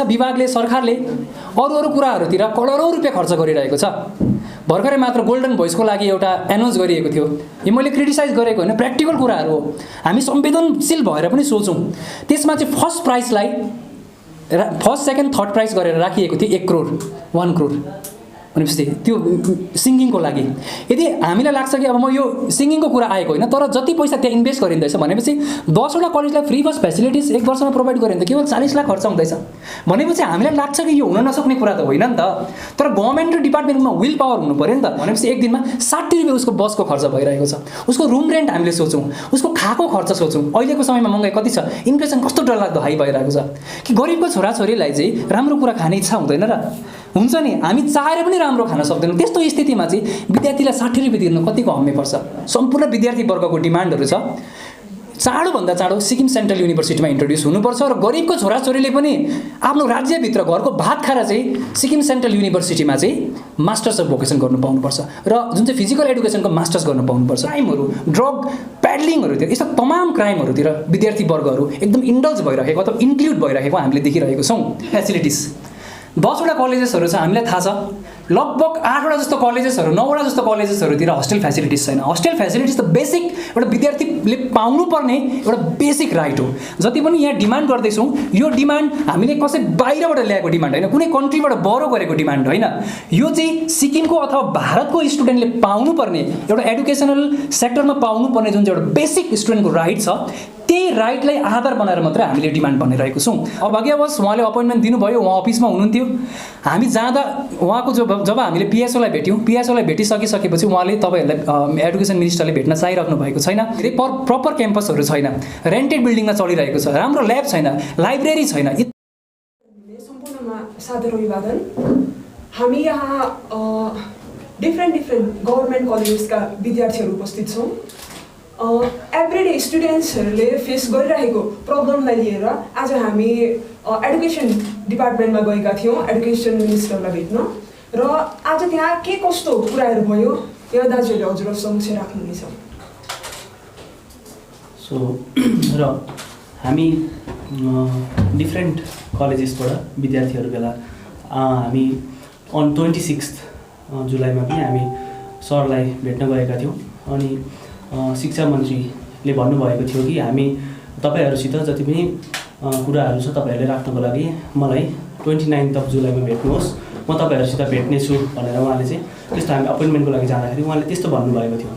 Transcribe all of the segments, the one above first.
विभागले सरकारले अरू कुराहरूतिर करोडौं रुपियाँ खर्च गरिरहेको छ। भर्खरै मात्र गोल्डन भोइसको लागि एउटा एनाउन्स गरिएको थियो। यो मैले क्रिटिसाइज गरेको होइन, प्र्याक्टिकल कुराहरू हो। हामी संवेदनशील भएर पनि सोचौँ। त्यसमा चाहिँ फर्स्ट प्राइजलाई फर्स्ट सेकेन्ड थर्ड प्राइज गरेर राखिएको थियो 1 करोड 1 करोड भनेपछि त्यो सिङ्गिङको लागि। यदि हामीलाई लाग्छ कि अब म यो सिङ्गिङको कुरा आएको होइन, तर जति पैसा त्यहाँ इन्भेस्ट गरिँदैछ भनेपछि 10वटा कलेजलाई फ्री बस फेसिलिटिज 1 वर्षमा प्रोभाइड गरिन्छ, केवल 40 लाख खर्च हुँदैछ भनेपछि हामीलाई लाग्छ कि यो हुन नसक्ने कुरा त होइन नि त। तर गभर्मेन्ट र डिपार्टमेन्टमा विल पावर हुनु पऱ्यो नि त। भनेपछि एक दिनमा 60 रुपियाँ उसको बसको खर्च भइरहेको छ। उसको रुम रेन्ट हामीले सोचौँ, उसको खाएको खर्च सोचौँ। अहिलेको समयमा महँगाई कति छ, इन्फ्लेसन कस्तो डरलाग्दो हाई भइरहेको छ कि गरिबको छोराछोरीलाई चाहिँ राम्रो कुरा खाने इच्छा हुँदैन र हुन्छ नि। हामी चाहेर पनि राम्रो खान सक्दैनौँ। त्यस्तो स्थितिमा चाहिँ विद्यार्थीलाई 60 रुपियाँ तिर्नु कतिको हम्मे पर्छ। सम्पूर्ण विद्यार्थी वर्गको डिमान्डहरू छ, चाँडोभन्दा चाँडो सिक्किम सेन्ट्रल युनिभर्सिटीमा इन्ट्रोड्युस हुनुपर्छ र गरिबको छोराछोरीले पनि आफ्नो राज्यभित्र घरको भात खाएर चाहिँ सिक्किम सेन्ट्रल युनिभर्सिटीमा चाहिँ मास्टर्स अफ भोकेसन गर्नु पाउनुपर्छ र जुन चाहिँ फिजिकल एडुकेसनको मास्टर्स गर्नु पाउनुपर्छ। क्राइमहरू, ड्रग प्याडलिङहरूतिर, यस्ता तमाम क्राइमहरूतिर विद्यार्थी वर्गहरू एकदम इन्डल्ज भइरहेको अथवा इन्क्लुड भइरहेको हामीले देखिरहेको छौँ। फेसिलिटिज 10वटा कलेजेसहरू छ, हामीलाई थाहा छ। लगभग 8वटा जस्तो कलेजेसहरू 9वटा जस्तो कलेजेसहरूतिर हस्टेल फेसिलिटिज छैन। हस्टेल फेसिलिटिज त बेसिक एउटा विद्यार्थीले पाउनुपर्ने एउटा बेसिक राइट हो। जति पनि यहाँ डिमान्ड गर्दैछौँ, यो डिमान्ड हामीले कसै बाहिरबाट ल्याएको डिमान्ड होइन, कुनै कन्ट्रीबाट बरो गरेको डिमान्ड होइन। यो चाहिँ सिक्किमको अथवा भारतको स्टुडेन्टले पाउनुपर्ने एउटा एडुकेसनल सेक्टरमा पाउनुपर्ने जुन चाहिँ एउटा बेसिक स्टुडेन्टको राइट छ, त्यही राइटलाई आधार बनाएर मात्रै हामीले डिमान्ड भनिरहेको छौँ। अभाग्यवश उहाँले अपोइन्टमेन्ट दिनुभयो, उहाँ अफिसमा हुनुहुन्थ्यो। हामी जाँदा उहाँको जब हामीले पिएसओलाई भेट्यौँ, पिएसओलाई भेटिसकेपछि उहाँले तपाईँहरूलाई एडुकेसन मिनिस्टरले भेट्न चाहिराख्नु भएको छैन। प्रपर क्याम्पसहरू छैन, रेन्टेड बिल्डिङमा चलिरहेको छ, राम्रो ल्याब छैन, लाइब्रेरी छैन। सम्पूर्णमा सादर अभिवादन। हामी यहाँ डिफ्रेन्ट गभर्मेन्ट कलेजेसका विद्यार्थीहरू उपस्थित छौँ। एभ्रिडे स्टुडेन्ट्सहरूले फेस गरिरहेको प्रब्लमलाई लिएर आज हामी एडुकेसन डिपार्टमेन्टमा गएका थियौँ एडुकेसन मिनिस्टरलाई भेट्न, र आज त्यहाँ के कस्तो कुराहरू भयो यहाँ दाजुहरूले हजुरहरू समक्ष राख्नुहुनेछ। र हामी डिफ्रेन्ट कलेजेसबाट विद्यार्थीहरू बेला हामी अन 26 जुलाईमा पनि हामी सरलाई भेट्न गएका थियौँ। अनि शिक्षा मन्त्रीले भन्नुभएको थियो कि हामी तपाईँहरूसित जति पनि कुराहरू छ तपाईँहरूले राख्नको लागि मलाई 29 जुलाईमा भेट्नुहोस्, म तपाईँहरूसित भेट्नेछु भनेर उहाँले चाहिँ त्यस्तो हामी अपोइन्टमेन्टको लागि जाँदाखेरि उहाँले त्यस्तो भन्नुभएको थियो।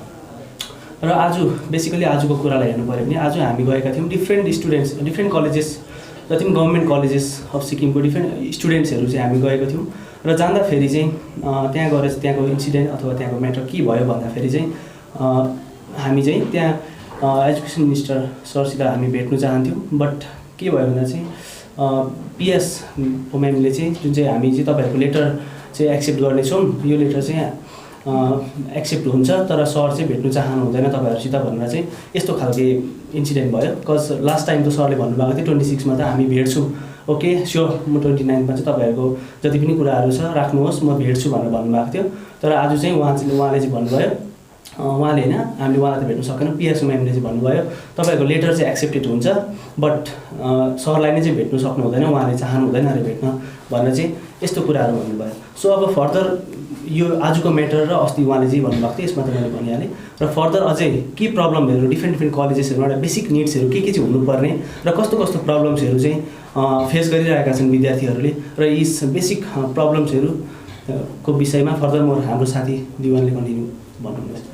र आज बेसिकली आजको कुरालाई हेर्नु पऱ्यो भने आज हामी गएका थियौँ डिफ्रेन्ट कलेजेस, जति पनि गभर्मेन्ट कलेजेस अफ सिक्किमको डिफ्रेन्ट स्टुडेन्ट्सहरू चाहिँ हामी गएको थियौँ। र जाँदाखेरि चाहिँ त्यहाँ गएर त्यहाँको इन्सिडेन्ट अथवा त्यहाँको म्याटर के भयो भन्दाखेरि चाहिँ हामी चाहिँ त्यहाँ एजुकेसन मिनिस्टर सरसित हामी भेट्नु चाहन्थ्यौँ। बट के भयो भन्दा चाहिँ पिएस म्यामले चाहिँ जुन चाहिँ हामी चाहिँ तपाईँहरूको लेटर चाहिँ एक्सेप्ट गर्नेछौँ, यो लेटर चाहिँ एक्सेप्ट हुन्छ तर सर चाहिँ भेट्नु चाहनु हुँदैन तपाईँहरूसित भनेर चाहिँ यस्तो खालको इन्सिडेन्ट भयो। बिकज लास्ट टाइम त सरले भन्नुभएको थियो 26मा त हामी भेट्छु, ओके स्योर, म 29मा चाहिँ तपाईँहरूको जति पनि कुराहरू छ राख्नुहोस्, म भेट्छु भनेर भन्नुभएको थियो। तर आज चाहिँ उहाँले चाहिँ भन्नुभयो, उहाँले होइन हामीले उहाँलाई त भेट्नु सकेनौँ, पिएसओ म्यामले चाहिँ भन्नुभयो तपाईँहरूको लेटर चाहिँ एक्सेप्टेड हुन्छ बट सरलाई नै चाहिँ भेट्नु सक्नु हुँदैन, उहाँले चाहनु हुँदैन अरे भेट्न भनेर चाहिँ यस्तो कुराहरू भन्नुभयो। सो अब फर्दर यो आजको म्याटर र अस्ति उहाँले जे भन्नुभएको थियो यसमा त मैले भनिहालेँ। र फर्दर अझै के प्रब्लमहरू डिफ्रेन्ट कलेजेसहरूमा एउटा बेसिक निड्सहरू के चाहिँ हुनुपर्ने र कस्तो कस्तो प्रब्लम्सहरू चाहिँ फेस गरिरहेका छन् विद्यार्थीहरूले र यी बेसिक प्रब्लम्सहरूको विषयमा फर्दर म हाम्रो साथी दिवानले कन्टिन्यू भन्नुहुन्छ।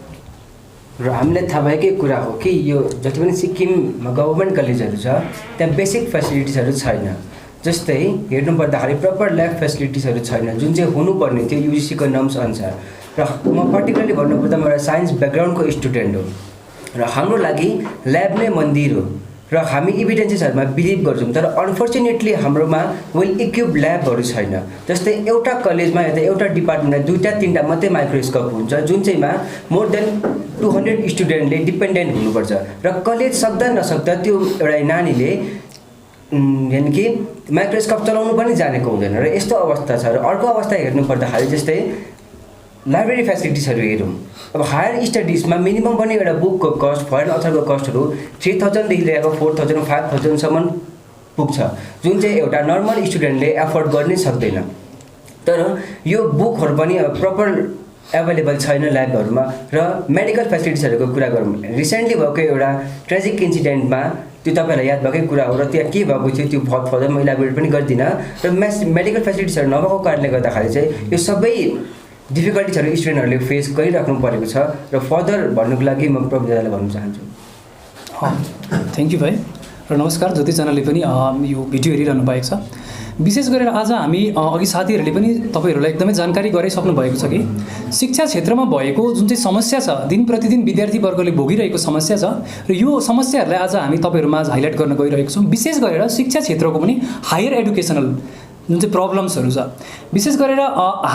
र हामीलाई थाहा भएकै कुरा हो कि यो जति पनि सिक्किममा गभर्मेन्ट कलेजहरू छ त्यहाँ बेसिक फेसिलिटिजहरू छैन। जस्तै हेर्नु पर्दाखेरि प्रपर ल्याब फेसिलिटिजहरू छैन जुन चाहिँ हुनुपर्ने थियो युजिसीको नर्म्स अनुसार। र म पर्टिकुलरली भन्नुपर्दा म एउटा साइन्स ब्याकग्राउन्डको स्टुडेन्ट हो र हाम्रो लागि ल्याब नै मन्दिर हो र हामी इभिडेन्सेसहरूमा बिलिभ गर्छौँ। तर अनफर्चुनेटली हाम्रोमा वेल इक्विप ल्याबहरू छैन। जस्तै एउटा कलेजमा या त एउटा डिपार्टमेन्टमा 2-3टा मात्रै माइक्रोस्कोप हुन्छ जुन चाहिँमा मोर देन 200 स्टुडेन्टले डिपेन्डेन्ट हुनुपर्छ। र कलेज सक्दा नसक्दा त्यो एउटा नानीले यानि कि माइक्रोस्कोप चलाउनु पनि जानेको हुँदैन र यस्तो अवस्था छ। र अर्को अवस्था हेर्नु पर्दाखेरि जस्तै लाइब्रेरी फेसिलिटिजहरू हेरौँ, अब हायर स्टडिजमा मिनिमम पनि एउटा बुकको कस्ट फरेन अथरको कस्टहरू 3000देखि लिएर 4000 5000सम्म पुग्छ जुन चाहिँ एउटा नर्मल स्टुडेन्टले एफोर्ड गर्नै सक्दैन। तर यो बुकहरू पनि प्रपर एभाइलेबल छैन ल्याबहरूमा र मेडिकल फेसिलिटिजहरूको कुरा गरौँ रिसेन्टली भएको एउटा ट्रेजिक इन्सिडेन्टमा त्यो तपाईँहरूलाई याद भएकै कुरा हो र त्यहाँ के भएको थियो त्यो फर्दर म इलाबोरेट पनि गर्दिनँ र मेडिकल फेसिलिटिजहरू नभएको कारणले गर्दाखेरि चाहिँ यो सबै डिफिकल्टिजहरू स्टुडेन्टहरूले फेस गरिराख्नु परेको छ र फर्दर भन्नुको लागि म प्रविधालाई भन्न चाहन्छु। थ्याङ्क यू भाइ र नमस्कार जतिजनाले पनि यो भिडियो हेरिरहनु भएको छ। विशेष गरेर आज हामी अघि साथीहरूले पनि तपाईँहरूलाई एकदमै जानकारी गराइसक्नु भएको छ कि शिक्षा क्षेत्रमा भएको जुन चाहिँ समस्या छ दिन प्रतिदिन विद्यार्थीवर्गले भोगिरहेको समस्या छ र यो समस्याहरूलाई आज हामी तपाईँहरूमा हाइलाइट गर्न गइरहेको छौँ। विशेष गरेर शिक्षा क्षेत्रको पनि हायर एडुकेसनल जुन चाहिँ प्रब्लम्सहरू छ विशेष गरेर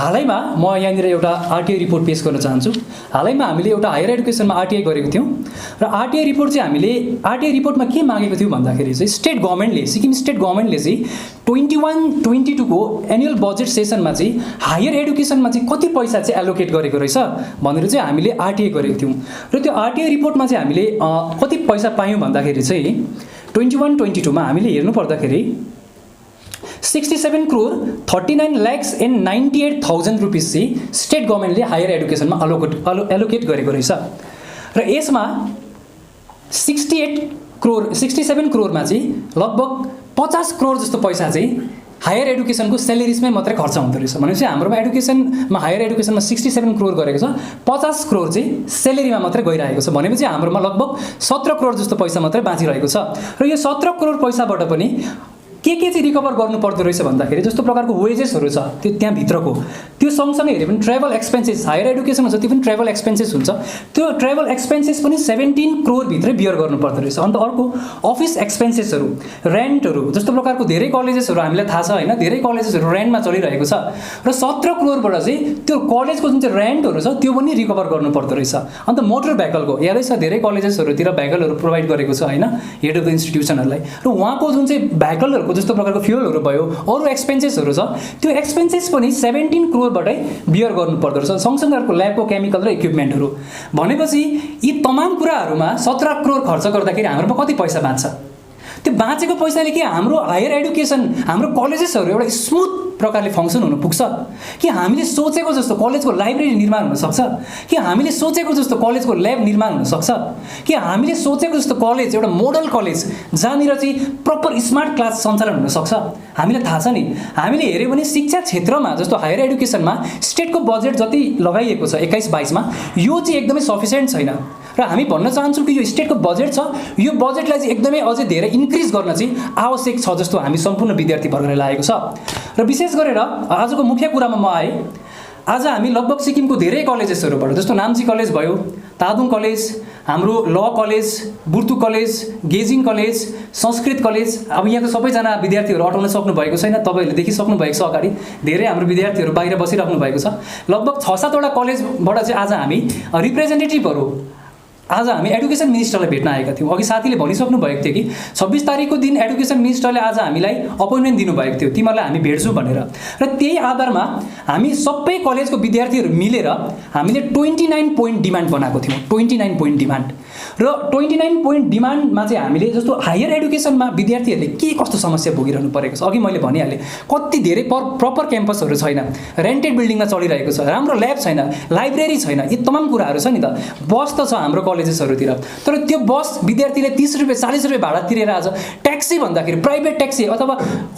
हालैमा म यहाँनिर एउटा आरटिआई रिपोर्ट पेश गर्न चाहन्छु। हालैमा हामीले एउटा हायर एडुकेसनमा आरटिआई गरेको थियौँ र आरटिआई रिपोर्ट चाहिँ हामीले आरटिआई रिपोर्टमा के मागेको थियौँ भन्दाखेरि चाहिँ स्टेट गभर्मेन्टले सिक्किम स्टेट गभर्मेन्टले चाहिँ 21-22 को एनुअल बजेट सेसनमा चाहिँ हायर एडुकेसनमा चाहिँ कति पैसा चाहिँ एलोकेट गरेको रहेछ भनेर चाहिँ हामीले आरटिआई गरेको थियौँ र त्यो आरटिआई रिपोर्टमा चाहिँ हामीले कति पैसा पायौँ भन्दाखेरि चाहिँ 21-22 मा हामीले हेर्नु पर्दाखेरि 67 crore 39 lakhs and 98,000 रुपिस चाहिँ स्टेट गभर्मेन्टले हायर एडुकेसनमा एलोकेट गरेको रहेछ र यसमा 67 करोडमा चाहिँ लगभग 50 करोड जस्तो पैसा चाहिँ हायर एडुकेसनको सेलेरिजमै मात्रै खर्च हुँदो रहेछ। भनेपछि हाम्रोमा एडुकेसनमा हायर एडुकेसनमा 67 करोड गरेको छ 50 करोड चाहिँ सेलेरीमा मात्रै गइरहेको छ भनेपछि हाम्रोमा लगभग 17 करोड जस्तो पैसा मात्रै बाँचिरहेको छ र यो 17 करोड पैसाबाट पनि के चाहिँ रिकभर गर्नु पर्दो रहेछ भन्दाखेरि जस्तो प्रकारको वेजेसहरू छ त्यो त्यहाँभित्रको त्यो सँगसँगै हेऱ्यो भने ट्राभल एक्सपेन्सेस हायर एडुकेसनमा जति पनि ट्राभल एक्सपेन्सेस हुन्छ त्यो ट्राभल एक्सपेन्सेस पनि 17 करोडभित्रै बियर गर्नुपर्दो रहेछ। अन्त अर्को अफिस एक्सपेन्सेसहरू रेन्टहरू जस्तो प्रकारको धेरै कलेजेसहरू हामीलाई थाहा छ होइन धेरै कलेजेसहरू रेन्टमा चलिरहेको छ र 17 करोडबाट चाहिँ त्यो कलेजको जुन चाहिँ रेन्टहरू छ त्यो पनि रिकभर गर्नुपर्दो रहेछ। अन्त मोटर भेकलको यादै छ धेरै कलेजेसहरूतिर भेकलहरू प्रोभाइड गरेको छ होइन हेड अफ द इन्स्टिट्युसनहरूलाई र उहाँको जुन चाहिँ भेकलहरूको जस्तो प्रकारको फ्युलहरू भयो अरू एक्सपेन्सेसहरू छ त्यो एक्सपेन्सेस पनि 17 करोडबाटै बियर गर्नुपर्दो रहेछ सँगसँगै अर्को ल्याबको केमिकल र इक्विपमेन्टहरू भनेपछि यी तमाम कुराहरूमा 17 करोड खर्च गर्दाखेरि हाम्रोमा कति पैसा बाँच्छ त्यो बाँचेको पैसाले के हाम्रो हायर एडुकेसन हाम्रो कलेजेसहरू एउटा स्मुथ प्रकारले फङ्सन हुन पुग्छ कि हामीले सोचेको जस्तो कलेजको लाइब्रेरी निर्माण हुन सक्छ कि हामीले सोचेको जस्तो कलेजको ल्याब निर्माण हुन सक्छ कि हामीले सोचेको जस्तो कलेज एउटा मोडल कलेज जहाँनिर चाहिँ प्रपर स्मार्ट क्लास सञ्चालन हुन सक्छ। हामीलाई थाहा छ नि हामीले हेऱ्यो भने शिक्षा क्षेत्रमा जस्तो हायर एडुकेसनमा स्टेटको बजेट जति लगाइएको छ 21-22 मा यो चाहिँ एकदमै सफिसियन्ट छैन र हामी भन्न चाहन्छौँ कि यो स्टेटको बजेट छ यो बजेटलाई चाहिँ एकदमै अझै धेरै इन्क्रिज गर्न चाहिँ आवश्यक छ जस्तो हामी सम्पूर्ण विद्यार्थीवर्गलाई लागेको छ। र विशेष गरेर आजको मुख्य कुरामा म आएँ आज हामी लगभग सिक्किमको धेरै कलेजेसहरूबाट जस्तो नाम्ची कलेज भयो तादुङ कलेज हाम्रो ल कलेज बुर्तु कलेज गेजिङ कलेज संस्कृत कलेज अब यहाँको सबैजना विद्यार्थीहरू अटाउन सक्नु भएको छैन तपाईँहरूले देखिसक्नु भएको छ अगाडि धेरै हाम्रो विद्यार्थीहरू बाहिर बसिराख्नु भएको छ लगभग 6-7वटा कलेजबाट चाहिँ आज हामी रिप्रेजेन्टेटिभहरू आज हामी एडुकेसन मिनिस्टरलाई भेट्न आएका थियौँ। अघि साथीले भनिसक्नु भएको थियो कि 26 तारिकको दिन एडुकेसन मिनिस्टरले आज हामीलाई अपोइन्टमेन्ट दिनुभएको थियो तिमीहरूलाई हामी भेट्छौँ भनेर र त्यही आधारमा हामी सबै कलेजको विद्यार्थीहरू मिलेर हामीले 29 पोइन्ट डिमान्ड बनाएको थियौँ 29 पोइन्ट डिमान्ड र 29 पोइन्ट डिमान्डमा चाहिँ हामीले जस्तो हायर एडुकेसनमा विद्यार्थीहरूले के कस्तो समस्या भोगिरहनु परेको छ अघि मैले भनिहालेँ कति धेरै प्रपर क्याम्पसहरू छैन रेन्टेड बिल्डिङमा चलिरहेको छ राम्रो ल्याब छैन लाइब्रेरी छैन यी तमाम कुराहरू छ नि त बस त छ हाम्रो कलेजेसहरूतिर तर त्यो बस विद्यार्थीले 30 रुपियाँ 40 रुपियाँ भाडा तिरेर आज ट्याक्सी भन्दाखेरि प्राइभेट ट्याक्सी अथवा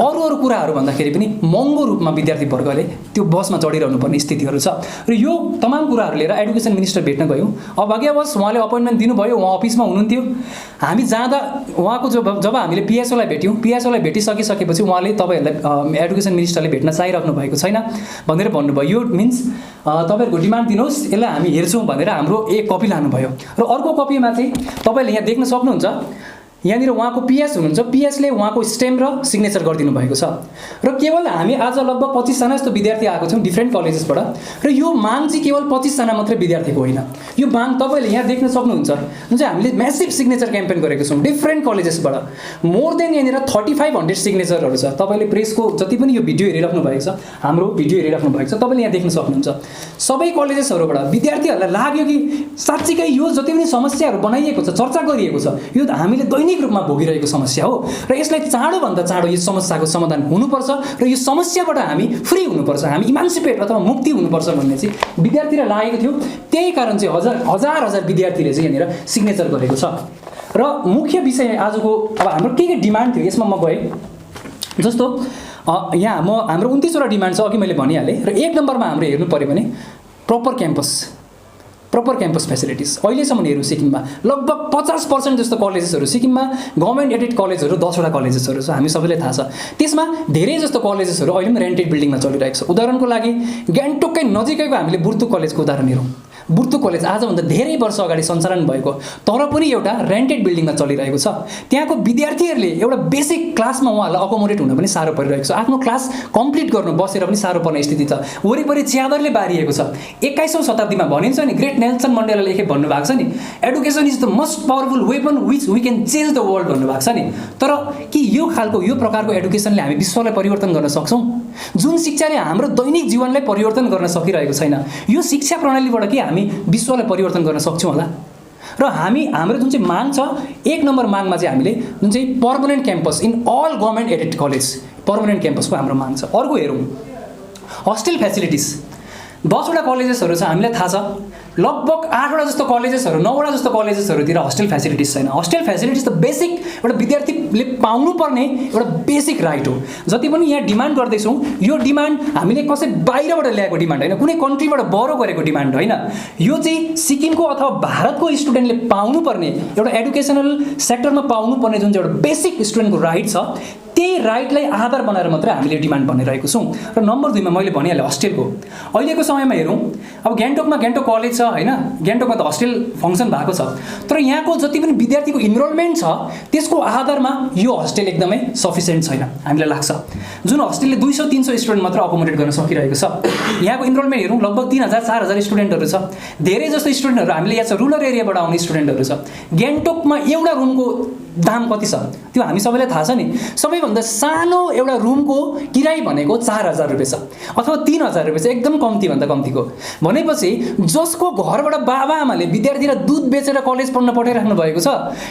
अरू कुराहरू भन्दाखेरि पनि महँगो रूपमा विद्यार्थीवर्गले त्यो बसमा चढिरहनु पर्ने स्थितिहरू छ र यो तमाम कुराहरू लिएर एडुकेसन मिनिस्टर भेट्न गयौँ। अभाग्यवश उहाँले अपोइन्टमेन्ट दिनुभयो उहाँ अफिसमा हुनुहुन्थ्यो हामी जाँदा उहाँको जब हामीले पिएसओलाई भेट्यौँ पिएसओलाई भेटिसकेपछि उहाँले तपाईँहरूलाई एडुकेसन मिनिस्टरले भेट्न चाहिराख्नु भएको छैन भनेर भन्नुभयो यो मिन्स तपाईँहरूको डिमान्ड दिनुहोस् यसलाई हामी हेर्छौँ भनेर हाम्रो एक कपी लानुभयो र अर्को कपीमा चाहिँ तपाईँले यहाँ देख्न सक्नुहुन्छ यहाँनिर उहाँको पिएस हुनुहुन्छ पिएसले उहाँको स्टेम र सिग्नेचर गरिदिनु भएको छ र केवल हामी आज लगभग 25 जना जस्तो विद्यार्थी आएको छौँ डिफ्रेन्ट कलेजेसबाट र यो माग चाहिँ केवल 25 जना मात्रै विद्यार्थीको होइन यो माग तपाईँले यहाँ देख्न सक्नुहुन्छ जुन चाहिँ हामीले म्यासिभ सिग्नेचर क्याम्पेन गरेको छौँ डिफ्रेन्ट कलेजेसबाट मोर देन यहाँनिर 3500 सिग्नेचरहरू छ। तपाईँले प्रेसको जति पनि यो भिडियो हेरिराख्नु भएको छ हाम्रो भिडियो हेरिराख्नु भएको छ तपाईँले यहाँ देख्न सक्नुहुन्छ सबै कलेजेसहरूबाट विद्यार्थीहरूलाई लाग्यो कि साँच्चीकै यो जति पनि समस्याहरू बनाइएको छ चर्चा गरिएको छ यो हामीले दैनिक दैनिक रूपमा भोगिरहेको समस्या हो र यसलाई चाँडोभन्दा चाँडो यो समस्याको समाधान हुनुपर्छ र यो समस्याबाट हामी फ्री हुनुपर्छ, हामी इमान्सिपेट अथवा मुक्ति हुनुपर्छ भन्ने चाहिँ विद्यार्थीलाई लागेको थियो। त्यही कारण चाहिँ हजार विद्यार्थीले चाहिँ यहाँनिर सिग्नेचर गरेको छ। र मुख्य विषय आजको अब हाम्रो के डिमान्ड थियो यसमा म गएँ। जस्तो यहाँ हाम्रो 29वटा डिमान्ड छ, अघि मैले भनिहालेँ। र 1 नम्बरमा हाम्रो हेर्नु पऱ्यो भने प्रपर क्याम्पस फेसिलिटिज। अहिलेसम्म हेरौँ सिक्किममा लगभग 50% जस्तो कलेजेसहरू सिक्किममा गभर्मेन्ट एडेड कलेजहरू 10वटा कलेजेसहरू छ, हामी सबैलाई थाहा छ। त्यसमा धेरै जस्तो कलेजेसहरू अहिले पनि रेन्टेड बिल्डिङमा चलिरहेको छ। उदाहरणको लागि गान्तोककै नजिकैको हामीले बुर्तुक कलेजको उदाहरण हेरौँ। बुर्तुक कलेज आजभन्दा धेरै वर्ष अगाडि सञ्चालन भएको तर पनि एउटा रेन्टेड बिल्डिङमा चलिरहेको छ। त्यहाँको विद्यार्थीहरूले एउटा बेसिक क्लासमा उहाँहरूलाई अकोमोडेट हुन पनि साह्रो परिरहेको छ। आफ्नो क्लास कम्प्लिट गर्नु बसेर पनि साह्रो पर्ने स्थिति छ। वरिपरि च्यादरले बारिएको छ। 21औं शताब्दीमा भनिन्छ नि, ग्रेट नेल्सन मण्डेलाले लेखे भन्नुभएको छ नि, education is the most powerful weapon which we can change the world भन्नुभएको छ नि। तर के यो प्रकारको एडुकेसनले हामी विश्वलाई परिवर्तन गर्न सक्छौँ? जुन शिक्षाले हाम्रो दैनिक जीवनलाई परिवर्तन गर्न सकिरहेको छैन, यो शिक्षा प्रणालीबाट के हामी विश्वलाई परिवर्तन गर्न सक्छौँ होला? र हाम्रो जुन चाहिँ माग छ 1 नम्बर मागमा चाहिँ हामीले जुन चाहिँ permanent campus in all government aided college, permanent क्याम्पसको हाम्रो माग छ। अर्को हेरौँ हस्टेल फेसिलिटिज। 10वटा कलेजेसहरू छ, हामीलाई थाहा छ। लगभग 8वटा जस्तो कलेजेसहरू 9वटा जस्तो कलेजेसहरूतिर हस्टेल फेसिलिटिज छैन। हस्टेल फेसिलिटिज त बेसिक एउटा विद्यार्थीले पाउनुपर्ने एउटा बेसिक राइट हो। जति पनि यहाँ डिमान्ड गर्दैछौँ यो डिमान्ड हामीले कसै बाहिरबाट ल्याएको डिमान्ड होइन, कुनै कन्ट्रीबाट बरो गरेको डिमान्ड होइन। यो चाहिँ सिक्किमको अथवा भारतको स्टुडेन्टले पाउनुपर्ने एउटा एडुकेसनल सेक्टरमा पाउनुपर्ने जुन चाहिँ एउटा बेसिक स्टुडेन्टको राइट छ, त्यही राइटलाई आधार बनाएर मात्रै हामीले डिमान्ड भनिरहेको छौँ। र नम्बर 2मा मैले भनिहालेँ हस्टेलको। अहिलेको समयमा हेरौँ, अब गान्तोकमा गान्तोक कलेज छ होइन, गान्तोकमा त हस्टेल फङ्सन भएको छ। तर यहाँको जति पनि विद्यार्थीको इनरोलमेन्ट छ त्यसको आधारमा यो हस्टेल एकदमै सफिसियन्ट छैन हामीलाई लाग्छ। जुन हस्टेलले 200-300 स्टुडेन्ट मात्र अकोमोडेट गर्न सकिरहेको छ। यहाँको इनरोलमेन्ट हेरौँ लगभग 3000-4000 स्टुडेन्टहरू छ। धेरै जस्तो स्टुडेन्टहरू हामीले यहाँ छ रुरल एरियाबाट आउने स्टुडेन्टहरू छ। गान्तोकमा एउटा रुमको दाम कति छ त्यो हामी सबैलाई थाहा छ नि। सबैभन्दा सानो एउटा रुमको किराय भनेको 4000 रुपियाँ छ अथवा 3000 रुपियाँ छ, एकदम कम्तीभन्दा कम्तीको। भनेपछि जसको घरबाट बाबाआमाले विद्यार्थीलाई दुध बेचेर कलेज पढ्न पठाइराख्नु भएको छ,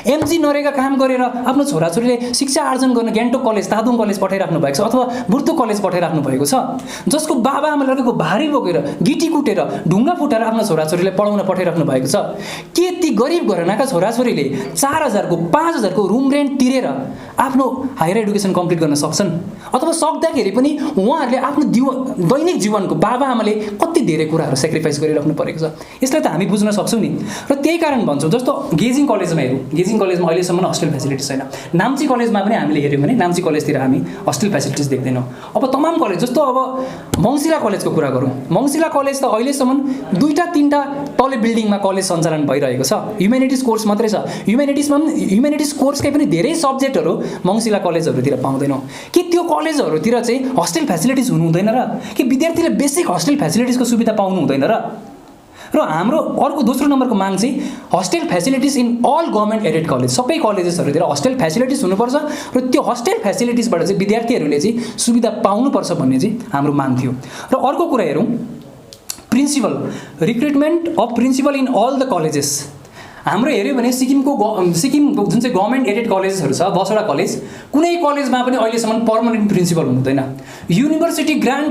एमजी नरेगा काम गरेर आफ्नो छोराछोरीले शिक्षा आर्जन गर्न गान्तोक कलेज, तादुङ कलेज पठाइराख्नु भएको छ अथवा बुर्तुक कलेज पठाइराख्नु भएको छ, जसको बाबाआमाले अर्को भारी बोकेर गिटी कुटेर ढुङ्गा फुटाएर आफ्नो छोराछोरीलाई पढाउन पठाइराख्नु भएको छ, के ती गरिब घरानाका छोराछोरीले 4000 को 5000 को रुम रेन्ट तिरेर आफ्नो हायर एडुकेसन कम्प्लिट गर्न सक्छन्? अथवा सक्दाखेरि पनि उहाँहरूले आफ्नो दैनिक जीवनको बाबाआमाले कति धेरै कुराहरू सेक्रिफाइस गरिराख्नु परेको छ, यसलाई त हामी बुझ्न सक्छौँ नि। र त्यही कारण भन्छौँ, जस्तो गेजिङ कलेजमा हेरौँ, गेजिङ कलेजमा अहिलेसम्म हस्टेल फेसिलिटिज छैन। नाम्ची कलेजमा पनि हामीले हेऱ्यौँ भने नाम्ची कलेजतिर हामी हस्टेल फेसिलिटिज देख्दैनौँ। अब तमाम कलेज, जस्तो अब मङ्सिला कलेजको कुरा गरौँ, मङ्सिला कलेज त अहिलेसम्म 2-3टा तले बिल्डिङमा कलेज सञ्चालन भइरहेको छ। ह्युमेनिटिज कोर्स मात्रै छ। ह्युमेनिटिज कोर्सकै पनि धेरै सब्जेक्टहरू मङ्सिला कलेजहरूतिर पाउँदैनौँ। के त्यो कलेजहरूतिर चाहिँ हस्टेल फेसिलिटिज हुनु हुँदैन र? कि विद्यार्थीले बेसिक हस्टेल फेसिलिटिजको सुविधा पाउनु हुँदैन र? र हाम्रो अर्को दोस्रो नम्बरको माग चाहिँ hostel facilities in all government aided college, सबै कलेजेसहरूतिर हस्टेल फेसिलिटिज हुनुपर्छ र त्यो हस्टेल फेसिलिटिजबाट चाहिँ विद्यार्थीहरूले चाहिँ सुविधा पाउनुपर्छ भन्ने चाहिँ हाम्रो माग थियो। र अर्को कुरा हेरौँ, principal, recruitment of principal in all the colleges. हाम्रो हेऱ्यो भने सिक्किम जुन चाहिँ गभर्मेन्ट एडेड कलेजेसहरू छ 10वटा कलेज, कुनै कलेजमा पनि अहिलेसम्म पर्मनेन्ट प्रिन्सिपल हुँदैन। युनिभर्सिटी ग्रान्ट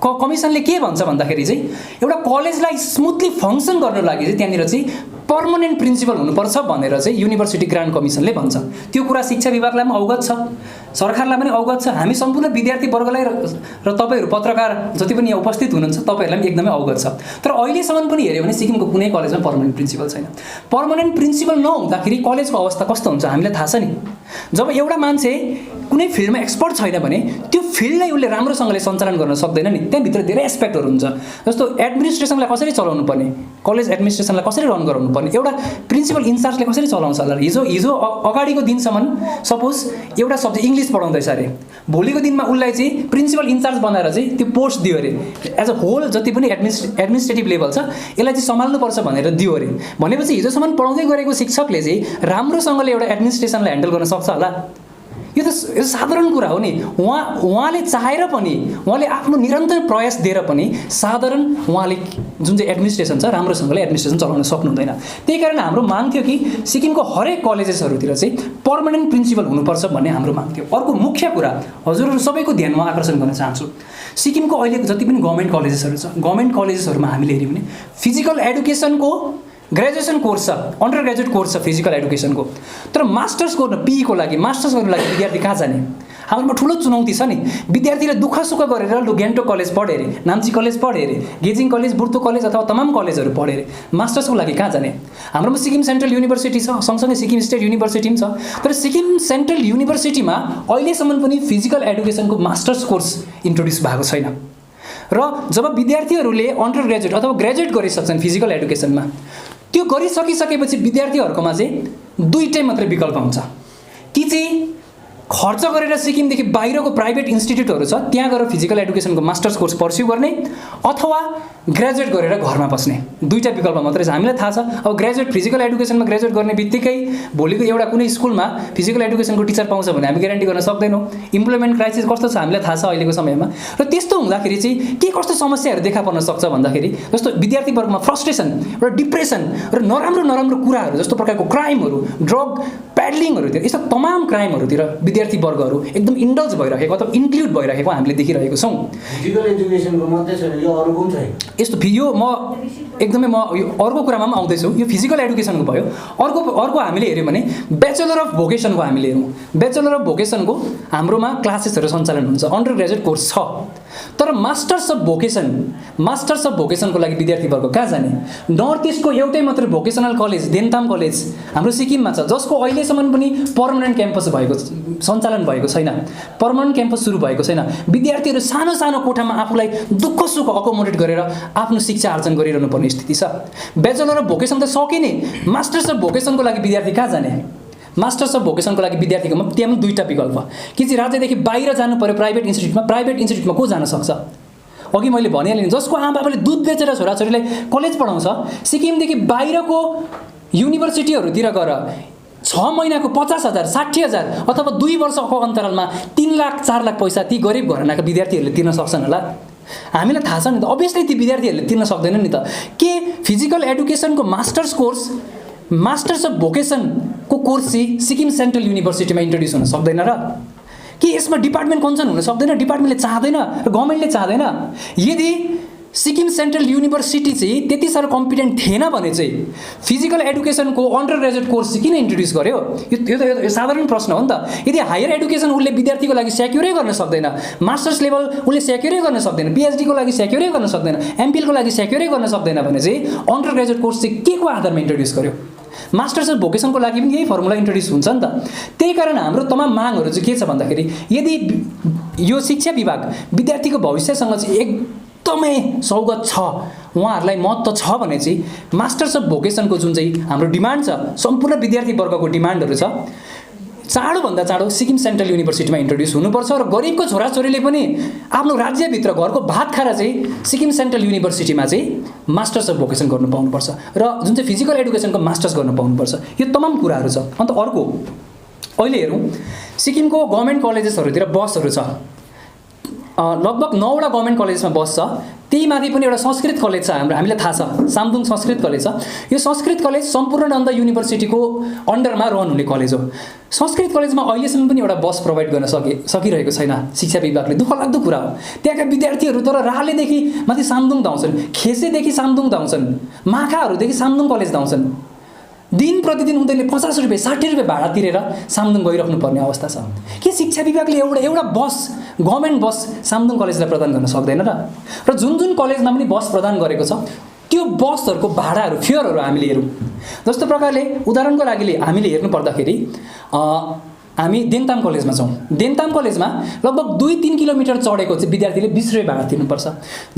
कमिसनले के भन्छ भन्दाखेरि चाहिँ एउटा कलेजलाई स्मुथली फङ्सन गर्नको लागि चाहिँ त्यहाँनिर चाहिँ पर्मनेन्ट प्रिन्सिपल हुनुपर्छ भनेर चाहिँ युनिभर्सिटी ग्रान्ट कमिसनले भन्छ। त्यो कुरा शिक्षा विभागलाई पनि अवगत छ, सरकारलाई पनि अवगत छ, हामी सम्पूर्ण विद्यार्थी वर्गलाई र तपाईँहरू पत्रकार जति पनि यहाँ उपस्थित हुनुहुन्छ तपाईँहरूलाई पनि एकदमै अवगत छ। तर अहिलेसम्म पनि हेऱ्यो भने सिक्किमको कुनै कलेजमा पर्मनेन्ट प्रिन्सिपल छैन। पर्मनेन्ट प्रिन्सिपल नहुँदाखेरि कलेजको अवस्था कस्तो हुन्छ हामीलाई थाहा छ नि। जब एउटा मान्छे कुनै फिल्डमा एक्सपर्ट छैन भने त्यो फिल्डलाई उसले राम्रोसँगले सञ्चालन गर्न सक्दैन नि। त्यहाँभित्र धेरै एस्पेक्टहरू हुन्छ, जस्तो एडमिनिस्ट्रेसनलाई कसरी चलाउनु पर्ने, कलेज एडमिनिस्ट्रेसनलाई कसरी रन गराउनु पर्ने, एउटा प्रिन्सिपल इन्चार्जले कसरी चलाउँछ होला। हिजो अगाडिको दिनसम्म सपोज एउटा सब्जेक्ट इङ्ग्लिस पढाउँदैछ अरे, भोलिको दिनमा उसलाई चाहिँ प्रिन्सिपल इन्चार्ज बनाएर चाहिँ त्यो पोस्ट दियो अरे, एज अ होल जति पनि एडमिनिस्ट्रेटिभ लेभल छ यसलाई चाहिँ सम्हाल्नुपर्छ भनेर दियो अरे। भनेपछि हिजोसम्म पढाउँदै गरेको शिक्षकले चाहिँ राम्रोसँगले एउटा एडमिनिस्ट्रेसनलाई ह्यान्डल गर्न सक्छ होला? यो यो त साधारण कुरा हो नि। उहाँले चाहेर पनि, उहाँले आफ्नो निरन्तर प्रयास दिएर पनि साधारण उहाँले जुन चाहिँ एडमिनिस्ट्रेसन छ राम्रोसँगले एडमिनिस्ट्रेसन चलाउन सक्नुहुँदैन। त्यही कारण हाम्रो माग थियो कि सिक्किमको हरेक कलेजेसहरूतिर चाहिँ पर्मानेन्ट प्रिन्सिपल हुनुपर्छ भन्ने हाम्रो माग थियो। अर्को मुख्य कुरा हजुरहरू सबैको ध्यानमा आकर्षण गर्न चाहन्छु, सिक्किमको अहिलेको जति पनि गभर्मेन्ट कलेजेसहरू छ, गभर्मेन्ट कलेजेसहरूमा हामीले हेऱ्यौँ भने फिजिकल एडुकेसनको ग्रेजुएसन कोर्स छ, अन्डर ग्रेजुएट कोर्स छ फिजिकल एडुकेसनको, तर मास्टर्स गर्न पीईको लागि मास्टर्स गर्नको लागि विद्यार्थी कहाँ जाने? हाम्रोमा ठुलो चुनौती छ नि। विद्यार्थीले दुःख सुख गरेर लु गान्तोक कलेज पढ्यो अरे, नाम्ची कलेज पढ्यो अरे, गेजिङ कलेज, बुर्तो कलेज अथवा तमाम कलेजहरू पढ्यो अरे, मास्टर्सको लागि कहाँ जाने? हाम्रोमा सिक्किम सेन्ट्रल युनिभर्सिटी छ, सँगसँगै सिक्किम स्टेट युनिभर्सिटी पनि छ, तर सिक्किम सेन्ट्रल युनिभर्सिटीमा अहिलेसम्म पनि फिजिकल एडुकेसनको मास्टर्स कोर्स इन्ट्रोड्युस भएको छैन। र जब विद्यार्थीहरूले अन्डर ग्रेजुएट अथवा ग्रेजुएट गरिसक्छन् फिजिकल एडुकेसनमा, त्यो गरिसकिसकेपछि विद्यार्थीहरूकोमा चाहिँ दुईटै मात्रै विकल्प हुन्छ कि चाहिँ खर्च गरेर सिक्किमदेखि बाहिरको प्राइभेट इन्स्टिट्युटहरू छ त्यहाँ गएर फिजिकल एडुकेसनको मास्टर्स कोर्स पर्स्यु गर्ने अथवा ग्रेजुएट गरेर घरमा बस्ने, दुईटा विकल्प मात्रै छ। हामीलाई थाहा छ अब ग्रेजुएट फिजिकल एडुकेसनमा ग्रेजुएट गर्ने बित्तिकै भोलिको एउटा कुनै स्कुलमा फिजिकल एडुकेसनको टिचर पाउँछ भने हामी ग्यारेन्टी गर्न सक्दैनौँ। इम्प्लोइमेन्ट क्राइसिस कस्तो छ हामीलाई थाहा छ अहिलेको समयमा। र त्यस्तो हुँदाखेरि चाहिँ के कस्तो समस्याहरू देखा पर्न सक्छ भन्दाखेरि जस्तो विद्यार्थी वर्गमा फ्रस्ट्रेसन र डिप्रेसन र नराम्रो नराम्रो कुराहरू जस्तो प्रकारको क्राइमहरू, ड्रग प्याडलिङहरूतिर, यस्ता तमाम क्राइमहरूतिर विद्यार्थी वर्गहरू एकदम इन्डल्ज भइरहेको अथवा इन्क्लुड भइरहेको हामीले देखिरहेको छौँ। फिजिकल एजुकेसनको मात्रै छैन, यो अरू पनि छैन। यस्तो यो म यो अर्को कुरामा पनि आउँदैछु। यो फिजिकल एडुकेसनको भयो। अर्को हामीले हेऱ्यौँ भने ब्याचलर अफ भोकेसनको हामीले हेरौँ। ब्याचलर अफ भोकेसनको हाम्रोमा क्लासेसहरू सञ्चालन हुन्छ, अन्डर ग्रेजुएट कोर्स छ, तर मास्टर्स अफ भोकेसनको लागि विद्यार्थी वर्ग कहाँ जाने? नर्थ इस्टको एउटै मात्रै भोकेसनल कलेज देन्ताम कलेज हाम्रो सिक्किममा छ, जसको अहिलेसम्म पनि पर्मानेन्ट क्याम्पस सञ्चालन भएको छैन, पर्मानेन्ट क्याम्पस सुरु भएको छैन। विद्यार्थीहरू सानो सानो कोठामा आफूलाई दुःख सुख अकोमोडेट गरेर आफ्नो शिक्षा आर्जन गरिरहनु पर्ने स्थिति छ। ब्याचलर अफ भोकेसन त सकिने, मास्टर्स अफ भोकेसनको लागि विद्यार्थी कहाँ जाने? मास्टर्स अफ भोकेसनको लागि विद्यार्थीकोमा त्यहाँ पनि दुईटा विकल्प कि चाहिँ राज्यदेखि बाहिर जानु पर्यो प्राइभेट इन्स्टिट्युटमा को जान सक्छ? अघि मैले भनिहालेँ जसको आमाबाबाले दुध बेचेर छोराछोरीलाई कलेज पढाउँछ, सिक्किमदेखि बाहिरको युनिभर्सिटीहरूतिर गएर 6 महिनाको 50,000 60,000 अथवा 2 वर्षको अन्तरालमा 3 लाख 4 लाख पैसा ती गरिब घरानाका विद्यार्थीहरूले तिर्न सक्छन् होला? हामीलाई थाहा छ नि त, अभियसली ती विद्यार्थीहरूले तिर्न सक्दैनन् नि त। के फिजिकल एडुकेसनको मास्टर्स कोर्स, मास्टर्स अफ भोकेसनको कोर्स चाहिँ सिक्किम सेन्ट्रल युनिभर्सिटीमा इन्ट्रोड्युस हुन सक्दैन र? के यसमा डिपार्टमेन्ट कन्सर्न हुन सक्दैन? डिपार्टमेन्टले चाहँदैन र गभर्मेन्टले चाहँदैन। यदि सिक्किम सेन्ट्रल युनिभर्सिटी चाहिँ त्यति साह्रो कम्पिटेन्ट थिएन भने चाहिँ फिजिकल एडुकेसनको अन्डर ग्रेजुएट कोर्स चाहिँ किन इन्ट्रोड्युस गर्यो? यो साधारण प्रश्न हो नि त। यदि हायर एडुकेसन उसले विद्यार्थीको लागि सेक्युरै गर्न सक्दैन, मास्टर्स लेभल उसले सेक्युरै गर्न सक्दैन, पिएचडीको लागि सेक्युरै गर्न सक्दैन, एमपिएलको लागि सेक्युरै गर्न सक्दैन भने चाहिँ अन्डर ग्रेजुएट कोर्स चाहिँ के को आधारमा इन्ट्रोड्युस गर्यो? मास्टर्स अफ भोकेसनको लागि पनि यही फर्मुला इन्ट्रोड्युस हुन्छ नि त। त्यही कारण हाम्रो तमाम मागहरू चाहिँ के छ भन्दाखेरि यदि यो शिक्षा विभाग विद्यार्थीको भविष्यसँग चाहिँ एकदमै सौगत छ, उहाँहरूलाई महत्त्व छ भने चाहिँ मास्टर्स अफ भोकेसनको जुन चाहिँ हाम्रो डिमान्ड छ, सम्पूर्ण विद्यार्थी वर्गको डिमान्डहरू छ, चाँडोभन्दा चाँडो सिक्किम सेन्ट्रल युनिभर्सिटीमा इन्ट्रोड्युस हुनुपर्छ र गरिबको छोराछोरीले पनि आफ्नो राज्यभित्र घरको भात खाएर चाहिँ सिक्किम सेन्ट्रल युनिभर्सिटीमा चाहिँ मास्टर्स अफ भोकेसन गर्नु पाउनुपर्छ र जुन चाहिँ फिजिकल एडुकेसनको मास्टर्स गर्न पाउनुपर्छ। यो तमाम कुराहरू छ। अन्त अर्को अहिले हेरौँ सिक्किमको गभर्मेन्ट कलेजेसहरूतिर बसहरू छ, लगभग 9वटा गभर्मेन्ट कलेजमा बस छ। त्यही माथि पनि एउटा संस्कृत कलेज छ हामीलाई थाहा छ, सामदुङ संस्कृत कलेज छ। यो संस्कृत कलेज सम्पूर्णानन्द युनिभर्सिटीको अन्डरमा रन हुने कलेज हो। संस्कृत कलेजमा अहिलेसम्म पनि एउटा बस प्रोभाइड गर्न सकिरहेको छैन शिक्षा विभागले। दुःख लाग्दो कुरा हो। त्यहाँका विद्यार्थीहरू तर रालेदेखि माथि सामदुङ धाउँछन्, खेसेदेखि सामदुङ धाउँछन्, माखाहरूदेखि सामदुङ कलेज धाउँछन्। दिन प्रतिदिन उनीहरूले 50 रुपियाँ 60 रुपियाँ भाडा तिरेर सामदुङ गइराख्नु पर्ने अवस्था छ। के शिक्षा विभागले एउटा बस गभर्मेन्ट बस सामदुङ कलेजलाई प्रदान गर्न सक्दैन र? र जुन कलेजमा पनि बस प्रदान गरेको छ त्यो बसहरूको भाडाहरू फेयरहरू हामीले हेरौँ। जस्तो प्रकारले उदाहरणको लागि हामीले हेर्नु पर्दाखेरि हामी देन्ताम कलेजमा छौँ। देन्ताम कलेजमा लगभग 2-3 किलोमिटर चढेको चाहिँ विद्यार्थीले 20 रुपियाँ भाडा तिर्नुपर्छ।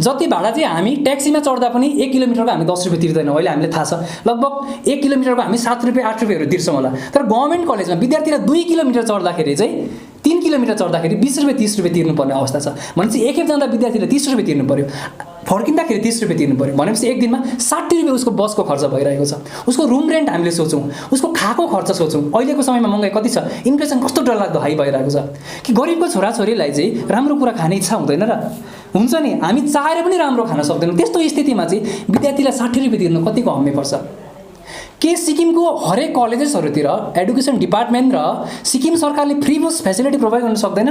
जति भाडा चाहिँ हामी ट्याक्सीमा चढ्दा पनि 1 किलोमिटरको हामी 10 रुपियाँ तिर्दैनौँ। अहिले हामीलाई थाहा छ लगभग 1 किलोमिटरको हामी 7 रुपियाँ 8 रुपियाँहरू तिर्छौँ होला। तर गभर्मेन्ट कलेजमा विद्यार्थीले 2 किलोमिटर चढ्दाखेरि चाहिँ 3 किलोमिटर चढ्दाखेरि 20 रुपियाँ 30 रुपियाँ तिर्नुपर्ने अवस्था छ। भनेपछि एक जाँदा विद्यार्थीले 30 रुपियाँ तिर्नु पर्यो। फर्किँदाखेरि 30 रुपियाँ तिर्नु पऱ्यो भनेपछि एक दिनमा 60 रुपियाँ उसको बसको खर्च भइरहेको छ। उसको रुम रेन्ट हामीले सोचौँ, उसको खाएको खर्च सोचौँ। अहिलेको समयमा महँगाई कति छ, इन्फ्लेसन कस्तो डरलाग्दो हाई भइरहेको छ कि गरिबको छोराछोरीलाई चाहिँ राम्रो कुरा खाने इच्छा हुँदैन र हुन्छ नि, हामी चाहेर पनि राम्रो खान सक्दैनौँ। त्यस्तो स्थितिमा चाहिँ विद्यार्थीलाई 60 रुपियाँ तिर्नु कतिको हम्मे पर्छ। के सिक्किमको हरेक कलेजेसहरूतिर एडुकेसन डिपार्टमेन्ट र सिक्किम सरकारले फ्री बस फेसिलिटी प्रोभाइड गर्न सक्दैन?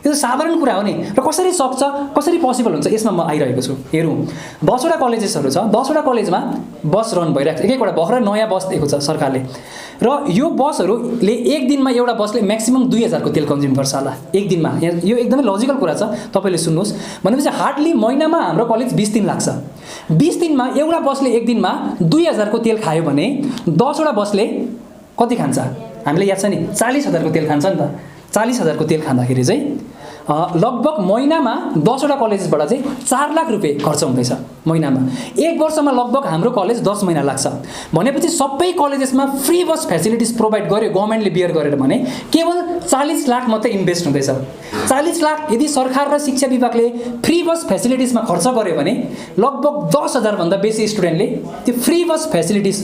यो साधारण कुरा हो नि। र कसरी सक्छ, कसरी पोसिबल हुन्छ, यसमा म आइरहेको छु। हेरौँ, 10वटा कलेजेसहरू छ, 10वटा कलेजमा बस रन भइरहेको छ। एक-एकवटा भर्खर नयाँ बस दिएको छ सरकारले। र यो बसहरूले एक दिनमा एउटा बसले म्याक्सिमम 2000 को तेल कन्ज्युम गर्छ होला एक दिनमा। यो एकदमै लजिकल कुरा छ, तपाईँले सुन्नुहोस्। भनेपछि हार्डली महिनामा हाम्रो कलेज 20 दिन लाग्छ। 20 दिनमा एउटा बसले एक दिनमा 2000 को तेल खायो भने 10वटा बसले कति खान्छ? हामीलाई याद छ नि, 40,000 को तेल खान्छ नि त। 40,000 को तेल खाँदाखेरि चाहिँ लगभग महिनामा 10वटा कलेजबाट चाहिँ 4 लाख रुपियाँ खर्च हुँदैछ महिनामा। एक वर्षमा लगभग हाम्रो कलेज 10 महिना लाग्छ। भनेपछि सबै कलेजेसमा फ्री बस फेसिलिटिज प्रोभाइड गर्यो गभर्मेन्टले बियर गरेर भने केवल 40 लाख मात्रै इन्भेस्ट हुँदैछ। 40 लाख यदि सरकार र शिक्षा विभागले फ्री बस फेसिलिटिजमा खर्च गर्यो भने लगभग 10,000 भन्दा बेसी स्टुडेन्टले त्यो फ्री बस फेसिलिटिज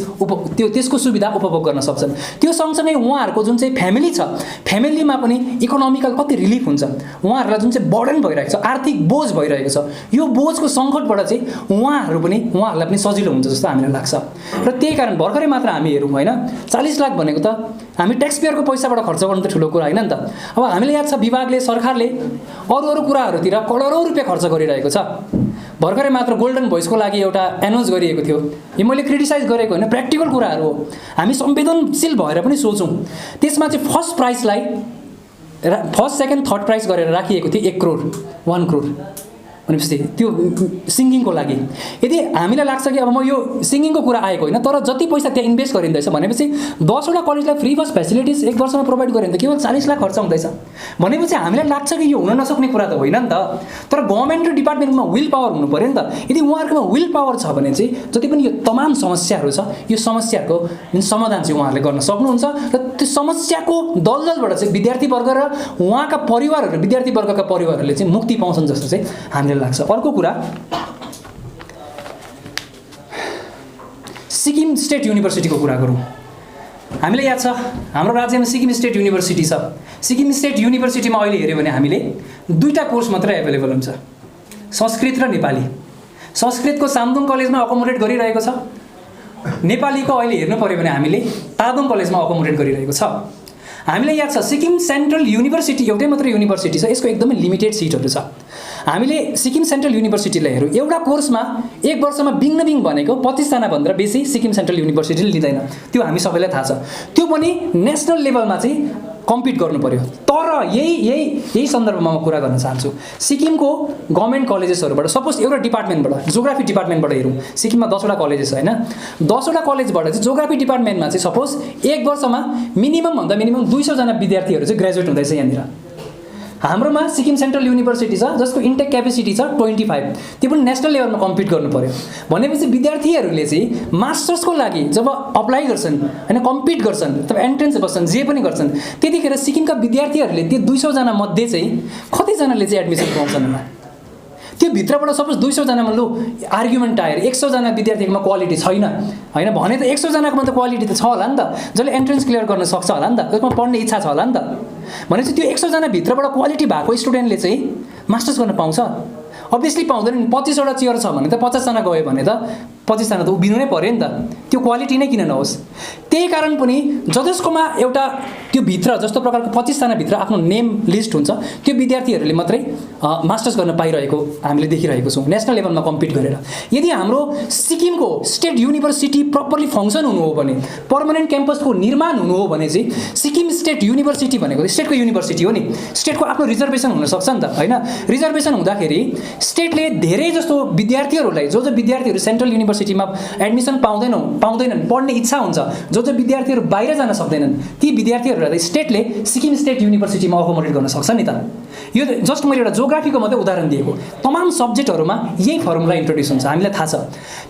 त्यसको सुविधा उपभोग गर्न सक्छन्। त्यो सँगसँगै उहाँहरूको जुन चाहिँ फ्यामिली छ, फ्यामिलीमा पनि इकोनोमिकल कति रिलिफ हुन्छ। उहाँहरूलाई जुन चाहिँ बर्डन भइरहेको छ, आर्थिक बोझ भइरहेको छ, यो बोझको सङ्कटबाट चाहिँ उहाँहरूलाई पनि सजिलो हुन्छ जस्तो हामीलाई लाग्छ। र त्यही कारण भर्खरै मात्र हामी हेरौँ होइन, 40 लाख भनेको त हामी ट्याक्स पेयरको पैसाबाट खर्च गर्नु त ठुलो कुरा होइन नि त। अब हामीले याद छ विभागले, सरकारले अरू कुराहरूतिर करोडौँ रुपियाँ खर्च गरिरहेको छ। भर्खरै मात्र गोल्डन भोइसको लागि एउटा एनाउन्स गरिएको थियो। यो मैले क्रिटिसाइज गरेको होइन, प्र्याक्टिकल कुराहरू हो। हामी संवेदनशील भएर पनि सोचौँ। त्यसमा चाहिँ फर्स्ट प्राइजलाई फर्स्ट सेकेन्ड थर्ड प्राइज गरेर राखिएको थियो 1 करोड 1 करोड भनेपछि त्यो सिङ्गिङको लागि। यदि हामीलाई लाग्छ कि अब म यो सिङ्गिङको कुरा आएको होइन, तर जति पैसा त्यहाँ इन्भेस्ट गरिँदैछ भनेपछि 10वटा कलेजलाई फ्री बस फेसिलिटिज एक वर्षमा प्रोभाइड गऱ्यो भने त केवल 40 लाख खर्च हुँदैछ। भनेपछि हामीलाई लाग्छ कि यो हुन नसक्ने कुरा त होइन नि त। तर गभर्मेन्ट र डिपार्टमेन्टमा विल पावर हुनु पऱ्यो नि त। यदि उहाँहरूकोमा विल पावर छ भने चाहिँ जति पनि यो तमाम समस्याहरू छ, यो समस्याको समाधान चाहिँ उहाँहरूले गर्न सक्नुहुन्छ। र त्यो समस्याको दलदलबाट चाहिँ विद्यार्थीवर्ग र उहाँका परिवारहरू, विद्यार्थीवर्गका परिवारहरूले चाहिँ मुक्ति पाउँछन् जस्तो चाहिँ हामीले लाग्छ। अर्को कुरा, सिक्किम स्टेट युनिभर्सिटीको कुरा गरौँ। हामीलाई याद छ हाम्रो राज्यमा सिक्किम स्टेट युनिभर्सिटी छ। सिक्किम स्टेट युनिभर्सिटीमा अहिले हेऱ्यो भने हामीले 2टा कोर्स मात्रै एभाइलेबल हुन्छ, संस्कृत र नेपाली। संस्कृतको सामदुङ कलेजमा अकोमोडेट गरिरहेको छ। नेपालीको अहिले हेर्नु पर्यो भने हामीले तादोङ कलेजमा अकोमोडेट गरिरहेको छ। हामीलाई याद छ सिक्किम सेन्ट्रल युनिभर्सिटी एउटै मात्रै युनिभर्सिटी छ, यसको एकदमै लिमिटेड सिटहरू छ। हामीले सिक्किम सेन्ट्रल युनिभर्सिटीलाई हेरौँ, एउटा कोर्समा एक वर्षमा बिङ भनेको 25 जना भन्दा बेसी सिक्किम सेन्ट्रल युनिभर्सिटीले लिँदैन। त्यो हामी सबैलाई थाहा छ। त्यो पनि नेसनल लेभलमा चाहिँ कम्पिट गर्नु पर्यो। तर यही सन्दर्भमा म कुरा गर्न चाहन्छु। सिक्किमको गभर्मेन्ट कलेजेसहरूबाट सपोज एउटा डिपार्टमेन्टबाट, जोग्राफी डिपार्टमेन्टबाट हेरौँ, सिक्किममा 10वटा कलेजेस होइन, 10वटा कलेजबाट चाहिँ जोग्राफी डिपार्टमेन्टमा चाहिँ सपोज एक वर्षमा मिनिमम 200 जना विद्यार्थीहरू चाहिँ ग्रेजुएट हुँदैछ यहाँनिर। हाम्रोमा सिक्किम सेन्ट्रल युनिभर्सिटी छ जसको इन्टेक क्यापेसिटी छ 25, त्यो पनि नेसनल लेभलमा कम्पिट गर्नु पर्यो। भनेपछि विद्यार्थीहरूले चाहिँ मास्टर्सको लागि जब अप्लाई गर्छन् होइन, कम्पिट गर्छन् अथवा एन्ट्रेन्स बस्छन्, जे पनि गर्छन्, त्यतिखेर सिक्किमका विद्यार्थीहरूले त्यो 200 जना मध्ये चाहिँ कतिजनाले चाहिँ एडमिसन पाउँछन् होला? त्यो भित्रबाट सपोज 200 जनामा लु आर्ग्युमेन्ट आएर 100 जना विद्यार्थीकोमा क्वालिटी छैन होइन भने त 100 जनाकोमा त क्वालिटी त छ होला नि त, जसले एन्ट्रेन्स क्लियर गर्न सक्छ होला नि त, त्यसमा पढ्ने इच्छा छ होला नि त। भनेपछि त्यो 100 जना भित्रबाट क्वालिटी भएको स्टुडेन्टले चाहिँ मास्टर्स गर्न पाउँछ? अभियसली पाउँदैन नि। 25वटा चेयर छ भने त 50 जना गयो भने त 25 जना त उभिनु नै पर्यो नि त। त्यो क्वालिटी नै किन नहोस्? त्यही कारण पनि जसकोमा एउटा त्यो भित्र जस्तो प्रकारको 25 जनाभित्र आफ्नो नेम लिस्ट हुन्छ, त्यो विद्यार्थीहरूले मात्रै मास्टर्स गर्न पाइरहेको हामीले देखिरहेको छौँ नेसनल लेभलमा कम्पिट गरेर। यदि हाम्रो सिक्किमको स्टेट युनिभर्सिटी प्रपरली फङ्सन हुनु हो भने, पर्मानेन्ट क्याम्पसको निर्माण हुनु हो भने चाहिँ सिक्किम स्टेट युनिभर्सिटी भनेको स्टेटको युनिभर्सिटी हो नि, स्टेटको आफ्नो रिजर्भेसन हुनसक्छ नि त होइन। रिजर्भेसन हुँदाखेरि स्टेटले धेरै जस्तो विद्यार्थीहरूलाई, जो विद्यार्थीहरू सेन्ट्रल युनिभर्सिटीमा एडमिसन पाउँदैनन्, पढ्ने इच्छा हुन्छ, जो विद्यार्थीहरू बाहिर जान सक्दैनन्, ती विद्यार्थीहरूलाई स्टेटले सिक्किम स्टेट युनिभर्सिटीमा अकोमोडेट गर्न सक्छ नि त। यो जस्ट मैले एउटा जोग्राफीको मात्रै उदाहरण दिएको। तमाम सब्जेक्टहरूमा यही फर्मुला इन्ट्रोड्युस हुन्छ, हामीलाई थाहा छ।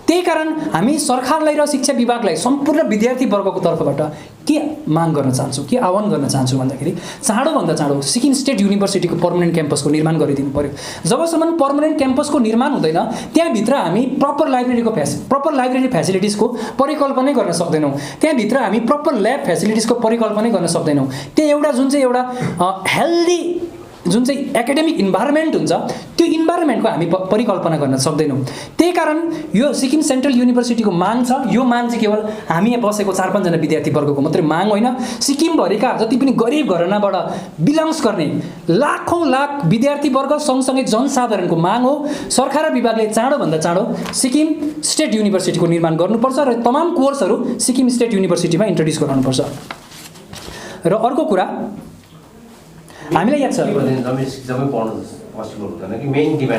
त्यही कारण हामी सरकारलाई र शिक्षा विभागलाई सम्पूर्ण विद्यार्थीवर्गको तर्फबाट के माग गर्न चाहन्छु, के आह्वान गर्न चाहन्छु भन्दाखेरि चाँडोभन्दा चाँडो सिक्किम स्टेट युनिभर्सिटीको पर्मनेन्ट क्याम्पसको निर्माण गरिदिनु पर्यो। जबसम्म पर्मनेन्ट क्याम्पसको निर्माण हुँदैन त्यहाँभित्र हामी प्रपर लाइब्रेरी फेसिलिटिजको परिकल्पनै गर्न सक्दैनौँ, त्यहाँभित्र हामी प्रपर ल्याब फेसिलिटिजको परिकल्पनै गर्न सक्दैनौँ। त्यो एउटा जुन चाहिँ एउटा हेल्दी जुन चाहिँ एकाडेमिक इन्भाइरोमेन्ट हुन्छ त्यो इन्भाइरोमेन्टको हामी परिकल्पना गर्न सक्दैनौँ। त्यही कारण यो सिक्किम सेन्ट्रल युनिभर्सिटीको माग छ। यो माग चाहिँ केवल हामी यहाँ बसेको 4-5 जना विद्यार्थीवर्गको मात्रै माग होइन, सिक्किमभरिका जति पनि गरिब घरानाबाट बिलङ्स गर्ने लाख विद्यार्थीवर्ग सँगसँगै जनसाधारणको माग हो। सरकार र विभागले चाँडोभन्दा चाँडो सिक्किम स्टेट युनिभर्सिटीको निर्माण गर्नुपर्छ र तमाम कोर्सहरू सिक्किम स्टेट युनिभर्सिटीमा इन्ट्रोड्युस गराउनुपर्छ। र अर्को कुरा हामीलाई याद छ,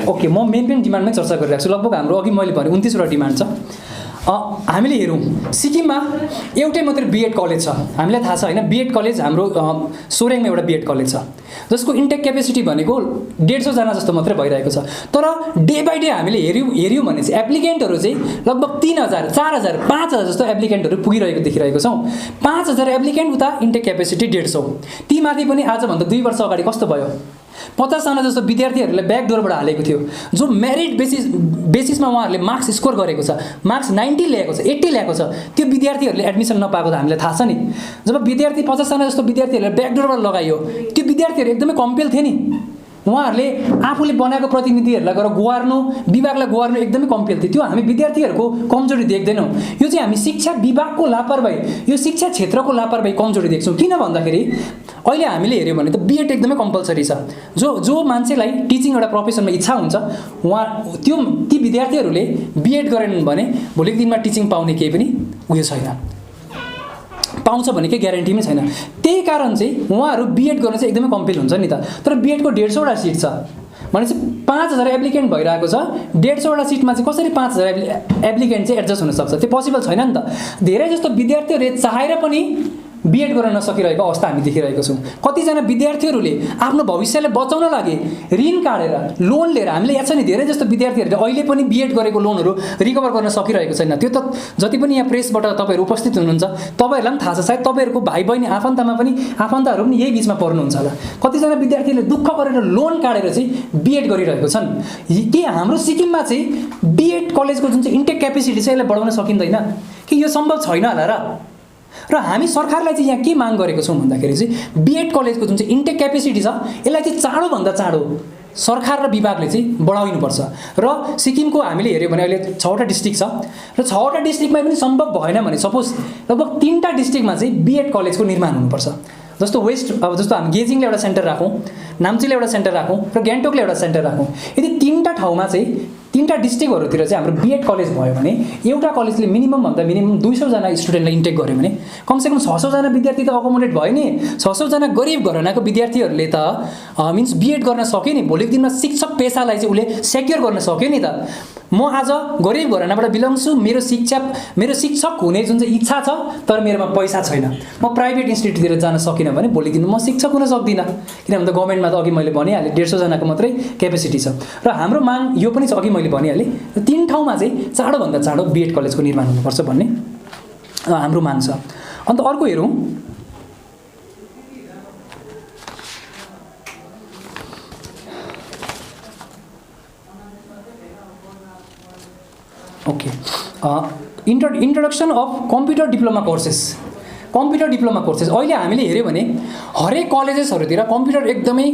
ओके म मेन डिमान्डमै चर्चा गरिरहेको छु। लगभग हाम्रो अघि मैले भने 29वटा डिमान्ड छ। हामीले हेरौँ सिक्किममा एउटै मात्रै बिएड कलेज छ, हामीलाई थाहा छ होइन। बिएड कलेज हाम्रो सोरेङमा एउटा बिएड कलेज छ जसको इन्टेक क्यापेसिटी भनेको 150 जना जस्तो मात्रै भइरहेको छ। तर डे बाई डे हामीले हेऱ्यौँ भने चाहिँ एप्लिकेन्टहरू चाहिँ लगभग 3000, 4000, 5000 जस्तो एप्लिकेन्टहरू पुगिरहेको देखिरहेको छौँ। 5000 एप्लिकेन्ट उता इन्टेक क्यापेसिटी 150। ती माथि पनि आजभन्दा 2 वर्ष अगाडि कस्तो भयो, 50 जना जस्तो विद्यार्थीहरूलाई ब्याकडोरबाट हालेको थियो। जो मेरिट बेसिसमा उहाँहरूले मार्क्स स्कोर गरेको छ, मार्क्स 90 ल्याएको छ, 80 ल्याएको छ, त्यो विद्यार्थीहरूले एडमिसन नपाएको त हामीलाई थाहा छ नि। जब विद्यार्थी 50 जना जस्तो विद्यार्थीहरूलाई ब्याकडोरबाट लगाइयो त्यो विद्यार्थीहरू एकदमै कम्पेल थिए नि। उहाँहरूले आफूले बनाएको प्रतिनिधिहरूलाई गएर गुहार्नु, विभागलाई गुहार्नु एकदमै कम्पेल थियो। त्यो हामी विद्यार्थीहरूको कमजोरी देख्दैनौँ। यो चाहिँ हामी शिक्षा विभागको लापरवाही, यो शिक्षा क्षेत्रको लापरवाही कमजोरी देख्छौँ। किन भन्दाखेरि अहिले हामीले हेऱ्यौँ भने त बिएड एकदमै कम्पलसरी छ। जो मान्छेलाई टिचिङ एउटा प्रोफेसनमा इच्छा हुन्छ ती विद्यार्थीहरूले बिएड गरेनन् भने भोलिको दिनमा टिचिङ पाउने केही पनि उयो छैन, पाउँछ भने केही ग्यारेन्टी पनि छैन। त्यही कारण चाहिँ उहाँहरू बिएड गर्न चाहिँ एकदमै कम्पेल हुन्छ नि त। तर बिएडको 150वटा सिट छ भनेपछि 5000 एप्लिकेन्ट भइरहेको छ। 150वटा सिटमा चाहिँ कसरी 5000 एप्लिकेन्ट चाहिँ एडजस्ट हुनसक्छ? त्यो पोसिबल छैन नि त। धेरै जस्तो विद्यार्थीहरूले चाहेर पनि बिएड गर्न नसकिरहेको अवस्था हामी देखिरहेको छौँ। कतिजना विद्यार्थीहरूले आफ्नो भविष्यलाई बचाउन लागि ऋण काटेर लोन लिएर, हामीले याद छ नि धेरै जस्तो विद्यार्थीहरूले अहिले पनि बिएड गरेको लोनहरू रिकभर गर्न सकिरहेको छैन। त्यो त जति पनि यहाँ प्रेसबाट तपाईँहरू उपस्थित हुनुहुन्छ तपाईँहरूलाई पनि थाहा छ, सायद तपाईँहरूको भाइ बहिनी आफन्तहरू पनि यही बिचमा पर्नुहुन्छ होला। कतिजना विद्यार्थीहरूले दुःख गरेर लोन काटेर चाहिँ बिएड गरिरहेको छन्। के हाम्रो सिक्किममा चाहिँ बिएड कलेजको जुन चाहिँ इन्टेक क्यापेसिटी छ यसलाई बढाउन सकिँदैन कि? यो सम्भव छैन होला र हामी सरकारलाई चाहिँ यहाँ के माग गरेको छौँ भन्दाखेरि चाहिँ बिएड कलेजको जुन चाहिँ इन्टेक क्यापेसिटी छ यसलाई चाहिँ चाँडोभन्दा चाँडो सरकार र विभागले चाहिँ बढाउनुपर्छ। र सिक्किमको हामीले हेऱ्यौँ भने अहिले 6वटा डिस्ट्रिक्ट छ र 6वटा डिस्ट्रिक्टमा पनि सम्भव भएन भने सपोज लगभग 3टा डिस्ट्रिक्टमा चाहिँ बिएड कलेजको निर्माण हुनुपर्छ। जस्तो जस्तो हामी गेजिङले एउटा सेन्टर राखौँ, नाम्चीले एउटा सेन्टर राखौँ र गान्तोकले एउटा सेन्टर राखौँ। यदि 3टा ठाउँमा चाहिँ 3टा डिस्ट्रिक्टहरूतिर चाहिँ हाम्रो बिएड कलेज भयो भने एउटा कलेजले मिनिमम 200 जना स्टुडेन्टलाई इन्टेक गर्यो भने कमसेकम 600 जना विद्यार्थी त अकोमोडेट भयो नि। 600 जना गरिब घरानाको विद्यार्थीहरूले त मिन्स बिएड गर्न सक्यो नि। भोलिको दिनमा शिक्षक पेसालाई चाहिँ उसले सेक्योर गर्न सक्यो नि त। म आज गरिब घरानाबाट बिलङ छु, मेरो शिक्षक हुने जुन चाहिँ इच्छा छ तर मेरोमा पैसा छैन, म प्राइभेट इन्स्टिट्युटतिर जान सकिनँ भने भोलिको दिनमा म शिक्षक हुन सक्दिनँ। किनभने त गभर्मेन्टमा त अघि मैले भनिहालेँ 150 जनाको मात्रै क्यापेसिटी छ। र हाम्रो माग यो पनि छ, अघि मैले भनिहालेँ 3 ठाउँमा चाहिँ चाँडोभन्दा चाँडो बिएड कलेजको निर्माण हुनुपर्छ भन्ने हाम्रो माग छ। अन्त अर्को हेरौँ, okay introduction of computer diploma courses. अहिले हामीले हेऱ्यौँ भने हरेक कलेजेसहरूतिर कम्प्युटर एकदमै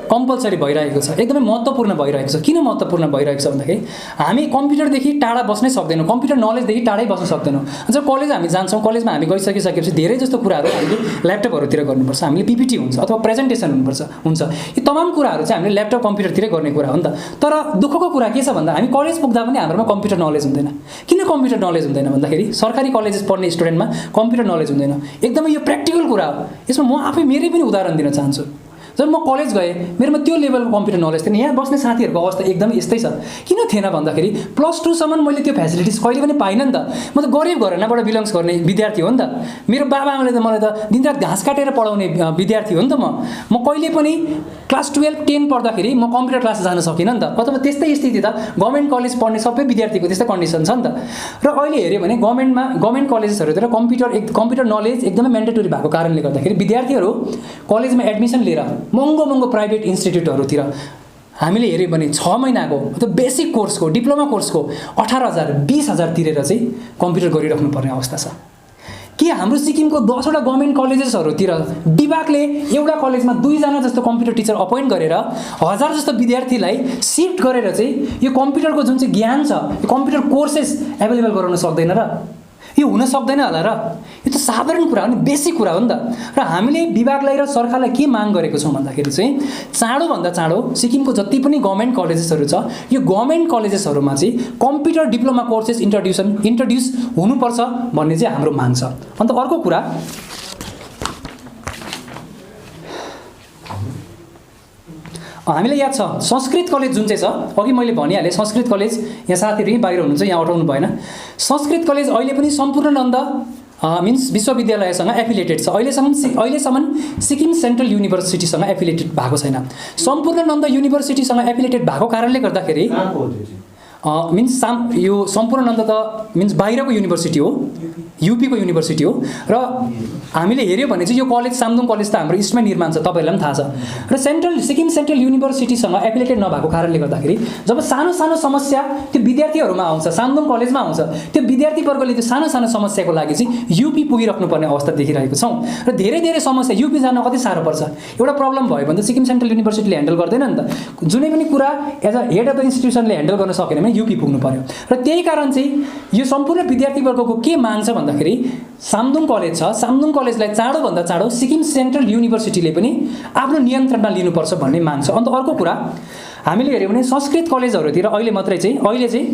कम्पलसरी भइरहेको छ, एकदमै महत्त्वपूर्ण भइरहेको छ। किन महत्त्वपूर्ण भइरहेको छ भन्दाखेरि हामी कम्प्युटरदेखि टाढा बस्नै सक्दैनौँ, कम्प्युटर नलेजदेखि टाढै बस्न सक्दैनौँ। जब कलेज हामी जान्छौँ, कलेजमा हामी गइसकेपछि धेरै जस्तो कुराहरू हामीले ल्यापटपहरूतिर गर्नुपर्छ, हामीले पिपिटी हुन्छ अथवा प्रेजेन्टेसन हुन्छ। यी तमाम कुराहरू चाहिँ हामीले ल्यापटप कम्प्युटरतिरै गर्ने कुरा हो नि त। तर दुःखको कुरा के छ भन्दा हामी कलेज पुग्दा पनि हाम्रोमा कम्प्युटर नलेज हुँदैन। किन कम्प्युटर नलेज हुँदैन भन्दाखेरि सरकारी कलेजेस पढ्ने स्टुडेन्टमा कम्प्युटर नलेज हुँदैन। एकदमै यो प्र्याक्टिकल कुरा हो। यसमा म आफै मेरै पनि उदाहरण दिन चाहन्छु। जब म कलेज गएँ मेरोमा त्यो लेभलको कम्प्युटर नलेज थिएन। यहाँ बस्ने साथीहरूको अवस्था एकदम यस्तै छ। किन थिएन भन्दाखेरि +2 सम्म मैले त्यो फेसिलिटिज कहिले पनि पाइनँ नि त। म त गरिब घरानाबाट बिलोङ्स गर्ने विद्यार्थी हो नि त। मेरो बाबाआमाले त मलाई त दिनरात घाँस काटेर पढाउने विद्यार्थी हो नि त म कहिले पनि क्लास 12 10 पढ्दाखेरि म कम्प्युटर क्लास जान सकिनँ नि त। अथवा त्यस्तै स्थिति त गभर्मेन्ट कलेज पढ्ने सबै विद्यार्थीको त्यस्तै कन्डिसन छ नि त। र अहिले हेऱ्यो भने गभर्मेन्ट कलेजेसहरूतिर कम्प्युटर नलेज एकदमै म्यान्डेटरी भएको कारणले गर्दाखेरि विद्यार्थीहरू कलेजमा एडमिसन लिएर महँगो प्राइभेट इन्स्टिट्युटहरूतिर हामीले हेऱ्यौँ भने 6 महिनाको अथवा बेसिक कोर्सको डिप्लोमा कोर्सको 18,000 20,000 तिरेर चाहिँ कम्प्युटर गरिराख्नु पर्ने अवस्था छ। के हाम्रो सिक्किमको 10वटा गभर्मेन्ट कलेजेसहरूतिर विभागले एउटा कलेजमा 2 जना जस्तो कम्प्युटर टिचर अपोइन्ट गरेर 1000 जस्तो विद्यार्थीलाई सिफ्ट गरेर चाहिँ यो कम्प्युटरको जुन चाहिँ ज्ञान छ यो कम्प्युटर कोर्सेस एभाइलेबल गराउन सक्दैन र? यो हुन सक्दैन होला र? यो त साधारण कुरा हो नि, बेसिक कुरा हो नि त। र हामीले विभागलाई र सरकारलाई के माग गरेको छौँ भन्दाखेरि चाहिँ चाँडोभन्दा चाँडो सिक्किमको जति पनि गभर्मेन्ट कलेजेसहरू छ यो गभर्मेन्ट कलेजेसहरूमा चाहिँ कम्प्युटर डिप्लोमा कोर्सेस इन्ट्रोड्युस हुनुपर्छ भन्ने चाहिँ हाम्रो माग छ। अन्त अर्को कुरा हामीलाई याद छ संस्कृत कलेज जुन चाहिँ छ, अघि मैले भनिहालेँ संस्कृत कलेज, यहाँ साथीहरू यहीँ बाहिर हुनुहुन्छ, यहाँ अटाउनु भएन। संस्कृत कलेज अहिले पनि सम्पूर्णानन्द मिन्स विश्वविद्यालयसँग एफिलिएटेड छ। अहिलेसम्म सिक्किम सेन्ट्रल युनिभर्सिटीसँग एफिलिएटेड भएको छैन। सम्पूर्णानन्द युनिभर्सिटीसँग एफिलिएटेड भएको कारणले गर्दाखेरि मिन्स यो सम्पूर्णानन्द त मिन्स बाहिरको युनिभर्सिटी हो, युपीको युनिभर्सिटी हो। र हामीले हेऱ्यौँ भने चाहिँ यो कलेज सामदुङ कलेज त हाम्रो इस्टमै निर्माण छ, तपाईँहरूलाई पनि थाहा छ। र सिक्किम सेन्ट्रल युनिभर्सिटीसँग एफिलिएटेड नभएको कारणले गर्दाखेरि जब सानो सानो समस्या त्यो विद्यार्थीहरूमा आउँछ, सामदुङ कलेजमा आउँछ, त्यो विद्यार्थीवर्गले त्यो सानो सानो समस्याको लागि चाहिँ युपी पुगिराख्नुपर्ने अवस्था देखिरहेको छौँ। र धेरै समस्या युपी जान कति साह्रो पर्छ। एउटा प्रब्लम भयो भने त सिक्किम सेन्ट्रल युनिभर्सिटीले ह्यान्डल गर्दैन नि त। जुनै पनि कुरा as a head of the इन्स्टिट्युसनले ह्यान्डल गर्न सकेन भने युपी पुग्नु पर्यो। र त्यही कारण चाहिँ यो सम्पूर्ण विद्यार्थीवर्गको के माग छ भन्दाखेरि सामदुङ कलेज छ, सामदुङ कलेजलाई चाँडोभन्दा चाँडो सिक्किम सेन्ट्रल युनिभर्सिटीले पनि आफ्नो नियन्त्रणमा लिनुपर्छ भन्ने माग छ। अन्त अर्को कुरा हामीले हेऱ्यौँ भने संस्कृत कलेजहरूतिर अहिले चाहिँ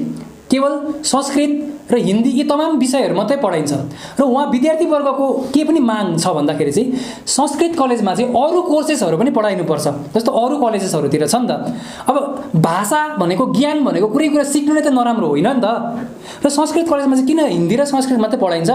केवल संस्कृत र हिन्दी यी तमाम विषयहरू मात्रै पढाइन्छ। र उहाँ विद्यार्थीवर्गको के पनि माग छ भन्दाखेरि चाहिँ संस्कृत कलेजमा चाहिँ अरू कोर्सेसहरू पनि पढाइनुपर्छ, जस्तो अरू कलेजेसहरूतिर छ नि त। अब भाषा भनेको ज्ञान भनेको कुनै कुरा सिक्नु नै त नराम्रो होइन नि त। र संस्कृत कलेजमा चाहिँ किन हिन्दी र संस्कृत मात्रै पढाइन्छ?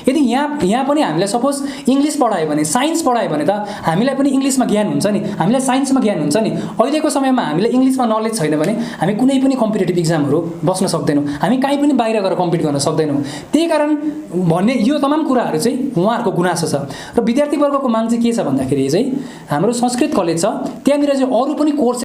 यदि यहाँ पनि हामीलाई सपोज इङ्ग्लिस पढायो भने, साइन्स पढायो भने त हामीलाई पनि इङ्ग्लिसमा ज्ञान हुन्छ नि, हामीलाई साइन्समा ज्ञान हुन्छ नि। अहिलेको समयमा हामीलाई इङ्ग्लिसमा नलेज छैन भने हामी कुनै पनि कम्पिटेटिभ इक्जामहरू बस्न सक्दैनौँ, हामी कहीँ पनि बाहिर गएर कम्पिट गर्न सक्दैनौँ। त्यही कारण भन्ने यो तमाम कुराहरू चाहिँ उहाँहरूको गुनासो छ। र विद्यार्थीवर्गको माग चाहिँ के छ भन्दाखेरि चाहिँ हाम्रो संस्कृत कलेज छ, त्यहाँनिर चाहिँ अरू पनि कोर्स